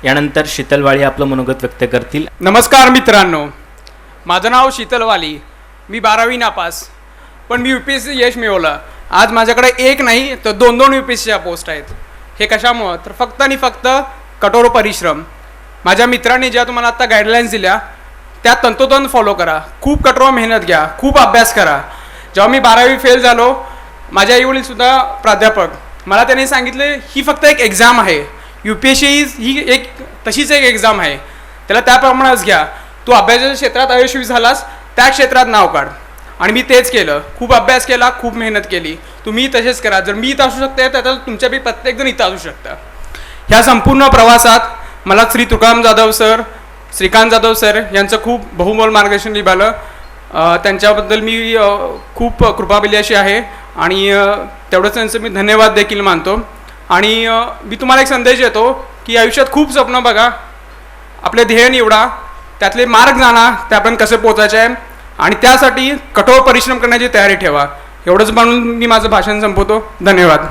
यानंतर शीतलवाळी आपलं मनोगत व्यक्त करतील. नमस्कार मित्रांनो, माझं नाव शीतलवाली. मी 12वी नापास, पण मी UPSC यश मिळवलं. आज माझ्याकडे एक नाही तर दोन UPSCच्या पोस्ट आहेत. हे कशामुळं? तर फक्त आणि फक्त कठोर परिश्रम. माझ्या मित्रांनी ज्या तुम्हाला आत्ता गाईडलाईन्स दिल्या त्या तंतोतंत फॉलो करा. खूप कठोर मेहनत घ्या, खूप अभ्यास करा. जेव्हा मी 12वी फेल झालो, माझे आईवडीलसुद्धा प्राध्यापक, मला त्यांनी सांगितले ही फक्त एक एक्झाम आहे. UPSC ही एक तशीच एक एक्झाम आहे, त्याला त्याप्रमाणेच घ्या. तू अभ्यासाच्या क्षेत्रात अयशस्वी झालास, त्या क्षेत्रात नाव काढ. आणि मी तेच केलं. खूप अभ्यास केला, खूप मेहनत केली. तुम्ही तसेच करा. जर मी इथं असू शकते तर तुमच्यापैकी प्रत्येकजण इथं असू शकता. ह्या संपूर्ण प्रवासात मला श्री तुकाराम जाधव सर, श्रीकांत जाधव सर यांचं खूप बहुमोल मार्गदर्शन लाभलं. त्यांच्याबद्दल मी खूप कृपाभिलाषी आहे आणि तेवढंच त्यांचं मी धन्यवाद देखील मानतो. आणि मी तुम्हाला एक संदेश देतो की आयुष्यात खूप स्वप्न बघा, आपले ध्येय निवडा, त्यातले मार्ग जाणा, त्यापर्यंत कसे पोचायचे आहे आणि त्यासाठी कठोर परिश्रम करण्याची तयारी ठेवा. एवढंच म्हणून मी माझं भाषण संपवतो. धन्यवाद.